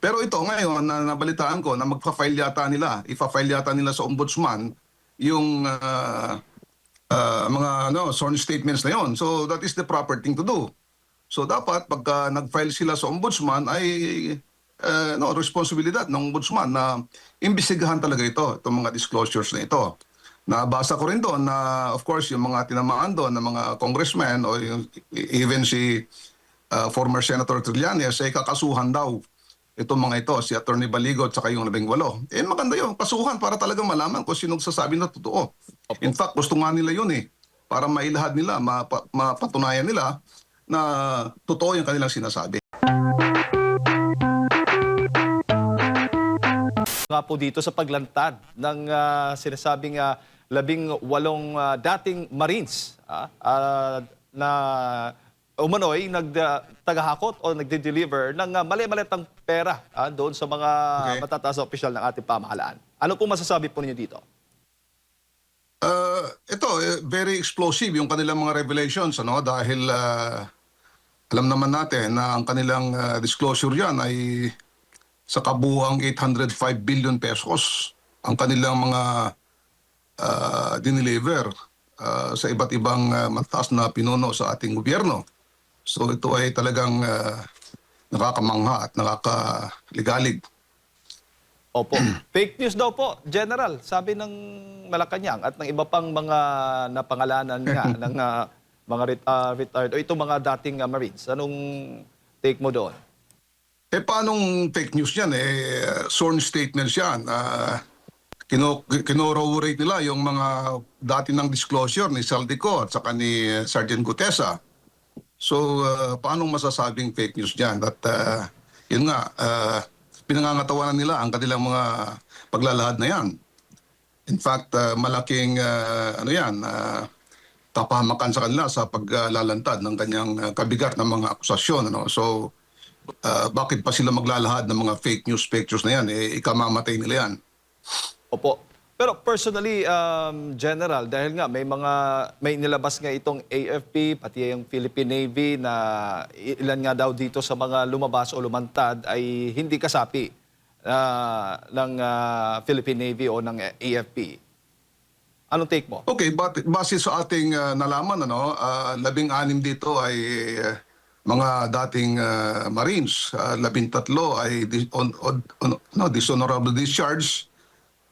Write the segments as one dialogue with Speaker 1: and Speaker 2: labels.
Speaker 1: Pero ito ngayon na nabalitaan ko na ifa-file yata nila sa ombudsman yung mga sworn statements na yon. So that is the proper thing to do. So dapat pagka nag-file sila sa ombudsman ay responsibilidad ng ombudsman na imbestigahan talaga itong mga disclosures na ito. Nabasa ko rin doon na of course yung mga tinamaan doon ng mga congressmen o even si former Senator Trillanes ay kakasuhan daw itong mga ito, si Attorney Baligo at saka yung 18. Maganda yun, kasuhan para talaga malaman kung sinong sasabi na totoo. In fact, gusto nga nila yun para mailahad nila, mapatunayan nila na totoo yung kanilang sinasabi.
Speaker 2: Nga po dito sa paglantad ng sinasabing 18 dating Marines na umano'y nagtagahakot o nagde-deliver ng mali-malitang pera doon sa mga matataas na opisyal ng ating pamahalaan. Ano po masasabi po ninyo dito?
Speaker 1: Ito, very explosive yung kanilang mga revelations dahil alam naman natin na ang kanilang disclosure yan ay sa kabuuang 805 billion pesos ang kanilang mga dineliver sa iba't ibang mataas na pinuno sa ating gobyerno. So ito ay talagang nakakamangha at nakakaligalig.
Speaker 2: Opo. Fake news daw po, General, sabi ng Malacanang at ng iba pang mga napangalanan nga ng mga retired o itong mga dating Marines. Anong take mo doon?
Speaker 1: Paanong fake news yan? Sworn statements yan. Kinorroborate nila yung mga dati ng disclosure ni Saldico at saka ni Sergeant Gutesa. So, paanong masasabing fake news dyan? At yun nga, pinangangatawanan nila ang kanilang mga paglalahad na yan. In fact, malaking kapahamakan sa kanila sa paglalantad ng kanyang kabigat ng mga akusasyon. So, bakit pa sila maglalahad ng mga fake news na yan? Ikamamatay nila yan.
Speaker 2: Opo. Pero personally, General, dahil nga may nilabas nga itong AFP, pati yung Philippine Navy na ilan nga daw dito sa mga lumabas o lumantad ay hindi kasapi ng Philippine Navy o ng AFP. Anong take mo?
Speaker 1: Okay, base sa ating nalaman, 16 dito ay mga dating Marines, 13 ay dishonorable discharge.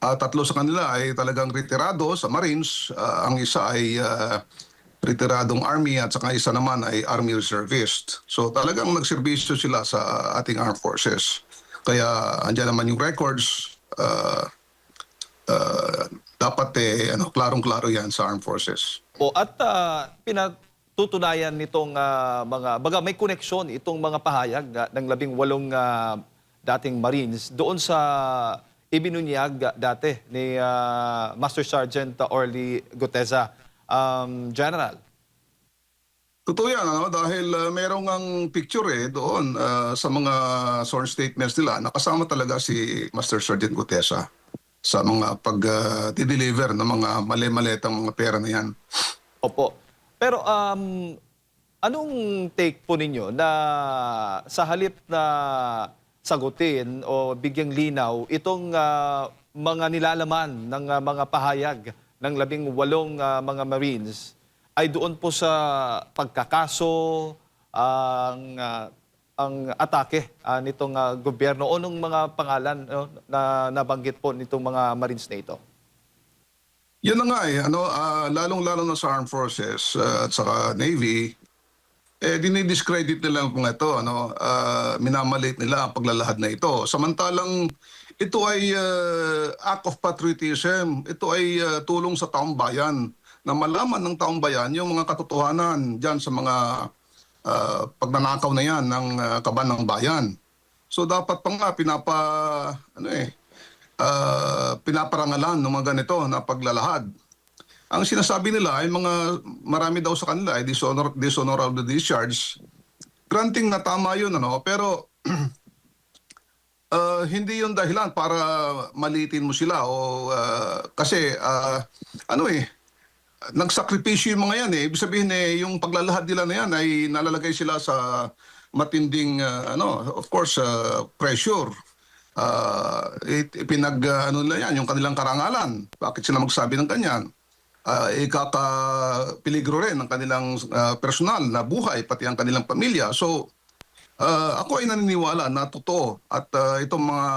Speaker 1: 3 sa kanila ay talagang retirado sa Marines. Ang isa ay retiradong Army at saka isa naman ay Army Reservist. So talagang nagserbisyo sila sa ating armed forces. Kaya andyan naman yung records. Dapat klarong-klaro yan sa armed forces.
Speaker 2: At pinatutunayan nitong may koneksyon itong mga pahayag ng 18 dating Marines doon sa ibinunyag dati ni Master Sergeant Orly Gutesa. General.
Speaker 1: Totoo yan, dahil merong ang picture doon sa mga sworn statements nila. Nakasama talaga si Master Sergeant Gutesa sa mga pag-deliver ng mga mali-malitang mga pera na yan.
Speaker 2: Opo. Pero anong take po ninyo na sa halip na sagutin o bigyang linaw itong mga nilalaman ng mga pahayag ng 18 mga Marines ay doon po sa pagkakaso ang atake nitong gobyerno o nung mga pangalan na nabanggit po nitong mga Marines na ito?
Speaker 1: Yun na nga lalong-lalo na sa armed forces at saka Navy, dinidiscredit nila ang mga ito, minamalit nila ang paglalahad na ito. Samantalang ito ay act of patriotism, ito ay tulong sa taong bayan, na malaman ng taong bayan yung mga katotohanan dyan sa mga pagnanakaw na yan ng kaban ng bayan. So dapat pa nga pinaparangalan ng mga ganito na paglalahad. Ang sinasabi nila ay marami daw sa kanila ay dishonorable discharge. Granting na tama yun, pero hindi yun dahilan para malitin mo sila kasi nagsakripisyo yung mga yan. Ibig sabihin yung paglalahad nila na yan ay nalalagay sila sa matinding of course pressure. Ano nila yan, yung kanilang karangalan. Bakit sila magsabi ng ganyan? Ikakapeligro rin ang kanilang personal na buhay, pati ang kanilang pamilya. So, ako ay naniniwala na totoo at itong mga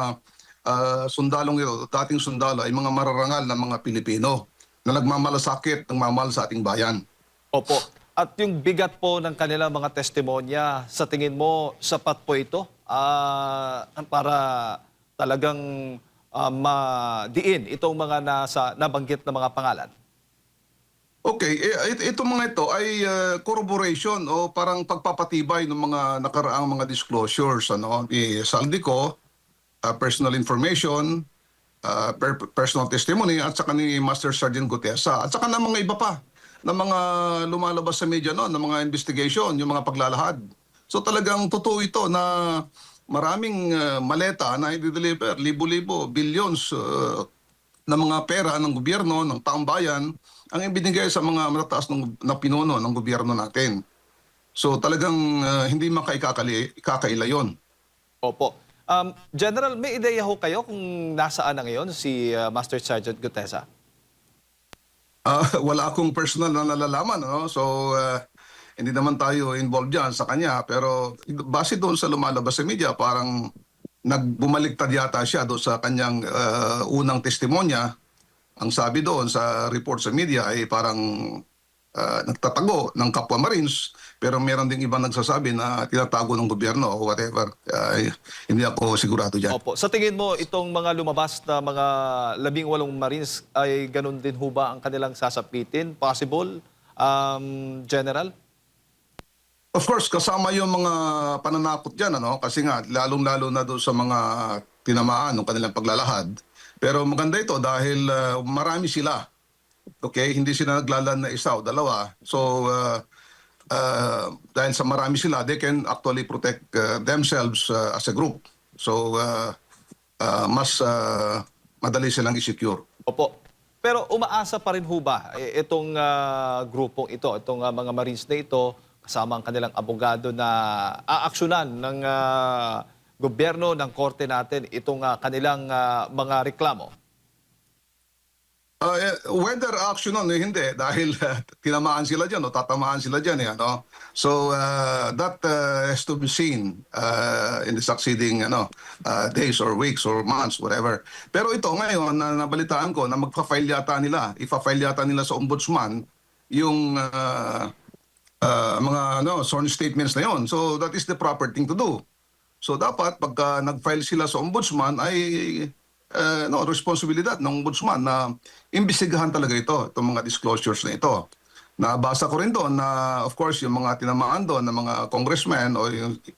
Speaker 1: sundalong ito, dating sundalo ay mga mararangal na mga Pilipino na nagmamalasakit, nagmamahal sa ating bayan.
Speaker 2: Opo. At yung bigat po ng kanilang mga testimonya, sa tingin mo, sapat po ito para talagang madiin itong mga nabanggit na mga pangalan?
Speaker 1: Okay, itong mga ito ay corroboration o parang pagpapatibay ng mga nakaraang mga disclosures ni Saldico, personal information, personal testimony at saka ni Master Sergeant Gutesa at saka ng mga iba pa na mga lumalabas sa media ng mga investigation, yung mga paglalahad. So talagang totoo ito na maraming maleta na i-deliver, libo-libo, billions na mga pera ng gobyerno, ng taong bayan, ang ibinigay sa mga matataas na pinuno ng gobyerno natin. So talagang hindi ikakaila yun.
Speaker 2: Opo. General, may ideya ho kayo kung nasaan na ngayon si Master Sergeant Gutesa?
Speaker 1: Wala akong personal na nalalaman. So hindi naman tayo involved dyan sa kanya. Pero base doon sa lumalabas sa media, parang nagbumaliktad yata siya doon sa kanyang unang testimonya. Ang sabi doon sa report sa media ay parang nagtatago ng kapwa Marines, pero meron ding ibang nagsasabi na tinatago ng gobyerno o whatever. Hindi ako sigurado dyan.
Speaker 2: Opo. Sa tingin mo, itong mga lumabas na mga 18 Marines ay ganun din ho ba ang kanilang sasapitin? Possible, General?
Speaker 1: Of course, kasama yung mga pananakot dyan, kasi nga, lalong-lalo na doon sa mga tinamaan ng kanilang paglalahad. Pero maganda ito dahil marami sila. Okay, hindi sila naglalan na isa o dalawa. So, dahil sa marami sila, they can actually protect themselves as a group. So, mas madali silang i-secure.
Speaker 2: Opo. Pero umaasa pa rin ho ba itong grupong ito, itong mga Marines na ito, kasama ang kanilang abogado na aaksyonan ng gobyerno, ng korte natin, itong kanilang mga reklamo?
Speaker 1: Whether action hindi dahil tinamaan sila dyan o tatamaan sila dyan. So that has to be seen in the succeeding days or weeks or months, whatever. Pero ito ngayon, nabalitaan ko na ipa-file yata nila sa ombudsman yung mga sworn statements na yon. So that is the proper thing to do. So dapat pagka nag-file sila sa ombudsman ay responsibilidad ng ombudsman na imbestigahan talaga itong mga disclosures na ito. Nabasa ko rin doon na of course yung mga tinamaan doon ng mga congressmen o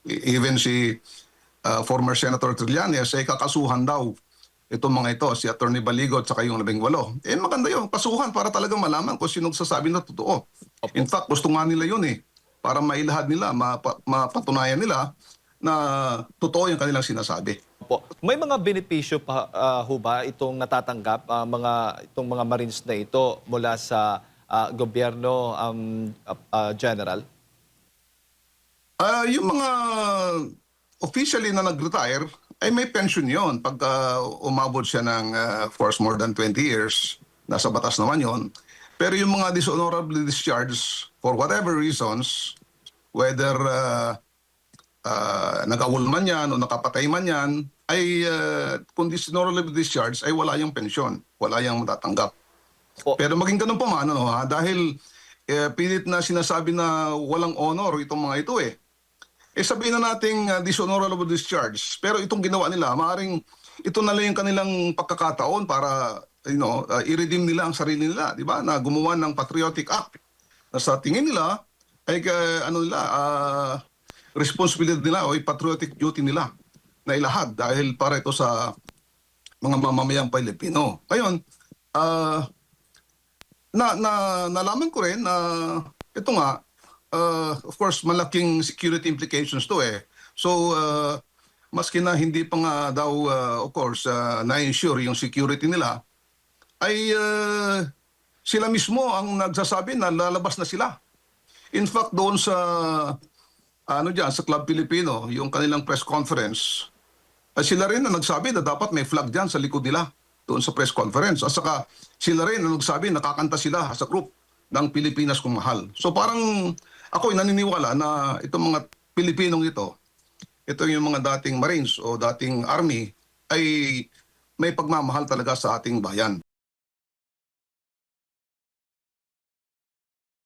Speaker 1: even si former Senator Trillanes ay kakasuhan daw itong mga ito, si Attorney Baligo at saka yung 18. Maganda yun, kasuhan para talaga malaman kung sinong sasabi na totoo. In fact, gusto nga nila yun para mailahad nila, mapatunayan nila na totoo yung kanilang sinasabi.
Speaker 2: Opo. May mga benepisyo pa ho ba itong natatanggap itong mga Marines na ito mula sa gobyerno, General?
Speaker 1: Yung mga officially na nag-retire ay may pension yon pag umabot siya ng for more than 20 years. Nasa batas naman yon. Pero yung mga dishonorably discharged for whatever reasons, whether nag-awol man yan o nakapatay man yan, ay kung dishonorably discharged ay wala yung pensyon, wala yung matatanggap. Pero maging ganun pa man, dahil pilit na sinasabi na walang honor itong mga ito sabihin na nating dishonorable discharge, pero itong ginawa nila, maaaring ito na lang yung kanilang pagkakataon para i-redeem nila ang sarili nila, di ba? Na gumawa ng Patriotic Act na sa tingin nila ay responsibility nila o patriotic duty nila na ilahad dahil para ito sa mga mamamayang Pilipino. Ngayon, nalaman ko rin na ito nga, of course, malaking security implications to So, maski na hindi pa nga daw, of course, na-ensure yung security nila, ay sila mismo ang nagsasabi na lalabas na sila. In fact, doon sa ano diyan sa Club Filipino, yung kanilang press conference, sila rin na nagsabi na dapat may flag diyan sa likod nila doon sa press conference. At saka sila rin na nagsabi nakakanta sila sa group ng Pilipinas Kung Mahal. So parang ako'y naniniwala na itong mga Pilipinong ito yung mga dating Marines o dating Army ay may pagmamahal talaga sa ating bayan.